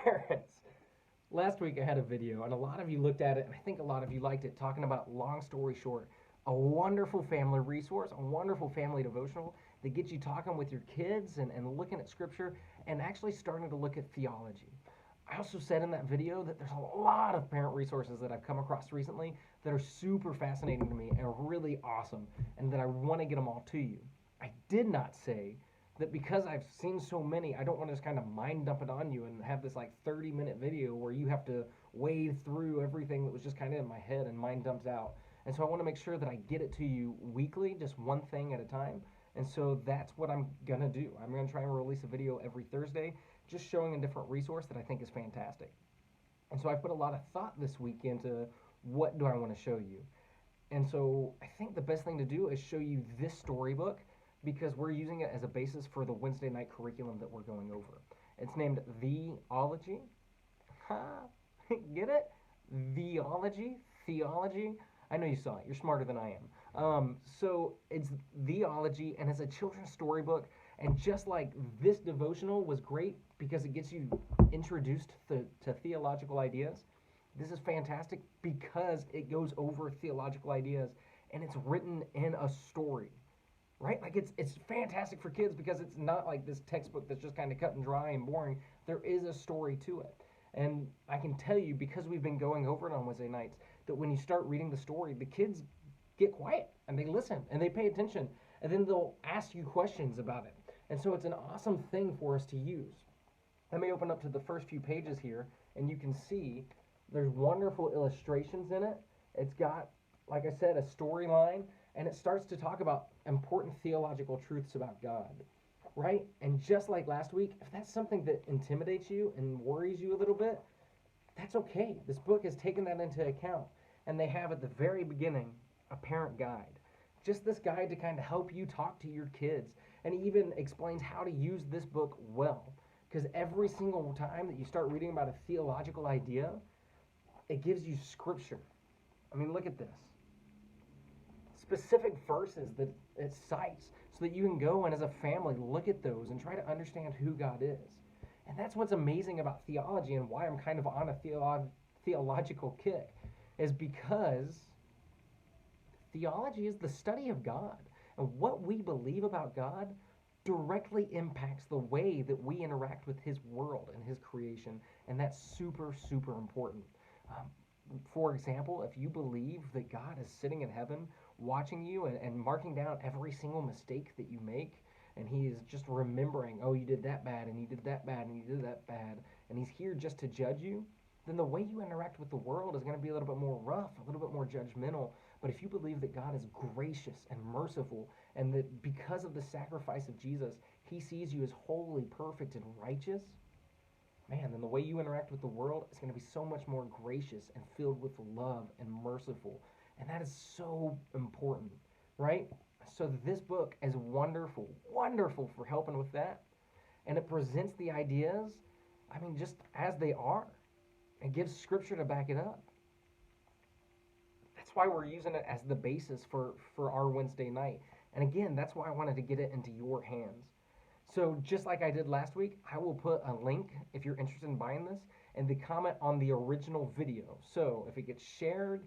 Parents, last week I had a video, and a lot of you looked at it, and I think a lot of you liked it, talking about Long Story Short, a wonderful family resource, a wonderful family devotional that gets you talking with your kids and looking at scripture and actually starting to look at theology. I also said in that video that there's a lot of parent resources that I've come across recently that are super fascinating to me and really awesome, and that I want to get them all to you. I did not say that because I've seen so many, I don't want to just kind of mind dump it on you and have this like 30-minute video where you have to wade through everything that was just kind of in my head and mind dumped out. And so I want to make sure that I get it to you weekly, just one thing at a time. And so that's what I'm going to do. I'm going to try and release a video every Thursday, just showing a different resource that I think is fantastic. And so I put a lot of thought this week into what do I want to show you. And so I think the best thing to do is show you this storybook because we're using it as a basis for the Wednesday night curriculum that we're going over. It's named Theology. Get it? Theology? Theology? I know you saw it. You're smarter than I am. So it's Theology, and it's a children's storybook. And just like this devotional was great because it gets you introduced to theological ideas, this is fantastic because it goes over theological ideas and it's written in a story, right? Like it's fantastic for kids because it's not like this textbook that's just kind of cut and dry and boring. There is a story to it. And I can tell you, because we've been going over it on Wednesday nights, that when you start reading the story, the kids get quiet and they listen and they pay attention, and then they'll ask you questions about it. And so it's an awesome thing for us to use. Let me open up to the first few pages here, and you can see there's wonderful illustrations in it. It's got, like I said, a storyline, and it starts to talk about important theological truths about God, right? And just like last week, if that's something that intimidates you and worries you a little bit, that's okay. This book has taken that into account, and they have at the very beginning a parent guide. Just this guide to kind of help you talk to your kids, and he even explains how to use this book well. Because every single time that you start reading about a theological idea, it gives you scripture. I mean, look at this. Specific verses that it cites so that you can go and as a family look at those and try to understand who God is. And that's what's amazing about theology and why I'm kind of on a theological kick, is because theology is the study of God. And what we believe about God directly impacts the way that we interact with his world and his creation. And that's super, super important. For example, if you believe that God is sitting in heaven watching you and marking down every single mistake that you make, and he is just remembering, oh, you did that bad, and you did that bad, and you did that bad, and he's here just to judge you, then the way you interact with the world is going to be a little bit more rough, a little bit more judgmental. But if you believe that God is gracious and merciful, and that because of the sacrifice of Jesus, he sees you as holy, perfect, and righteous, man, then the way you interact with the world is going to be so much more gracious and filled with love and merciful. And that is so important, right? So this book is wonderful, wonderful for helping with that. And it presents the ideas, I mean, just as they are. It gives scripture to back it up. That's why we're using it as the basis for our Wednesday night. And again, that's why I wanted to get it into your hands. So just like I did last week, I will put a link, if you're interested in buying this, in the comment on the original video. So if it gets shared,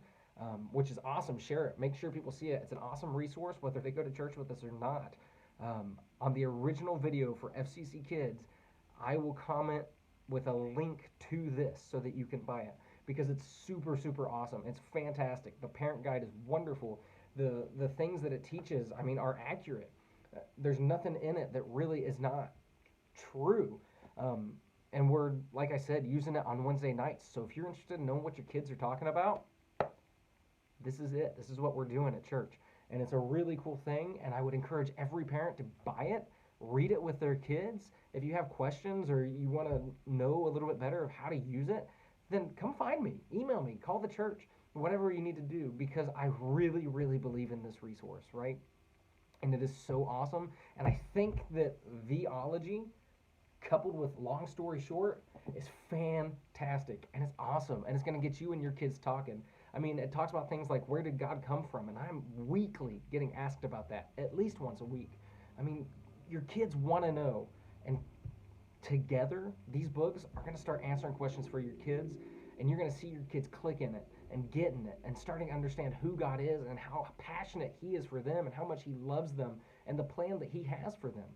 which is awesome, share it. Make sure people see it. It's an awesome resource, whether they go to church with us or not. On the original video for FCC Kids, I will comment with a link to this so that you can buy it, because it's super, super awesome. It's fantastic. The parent guide is wonderful. The things that it teaches, I mean, are accurate. There's nothing in it that really is not true. And we're, like I said, using it on Wednesday nights. So if you're interested in knowing what your kids are talking about, this is it. This is what we're doing at church. And it's a really cool thing, and I would encourage every parent to buy it, read it with their kids. If you have questions or you want to know a little bit better of how to use it, then come find me, email me, call the church, whatever you need to do, because I really, really believe in this resource, right? And it is so awesome. And I think that Theology, coupled with Long Story Short, is fantastic. And it's awesome. And it's going to get you and your kids talking. I mean, it talks about things like, where did God come from? And I'm weekly getting asked about that, at least once a week. I mean, your kids want to know. And together, these books are going to start answering questions for your kids, and you're going to see your kids click in it and getting it and starting to understand who God is and how passionate He is for them and how much He loves them and the plan that He has for them.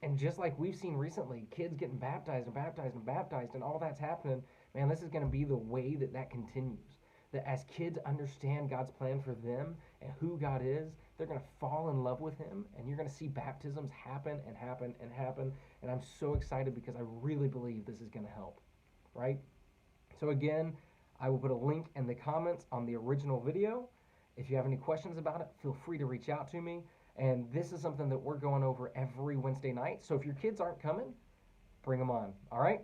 And just like we've seen recently, kids getting baptized and baptized and baptized, and all that's happening, man, this is going to be the way that that continues. That as kids understand God's plan for them and who God is, they're going to fall in love with Him, and you're going to see baptisms happen and happen and happen. And I'm so excited because I really believe this is going to help, right? So again, I will put a link in the comments on the original video. If you have any questions about it, feel free to reach out to me. And this is something that we're going over every Wednesday night. So if your kids aren't coming, bring them on. All right?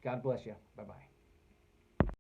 God bless you. Bye-bye.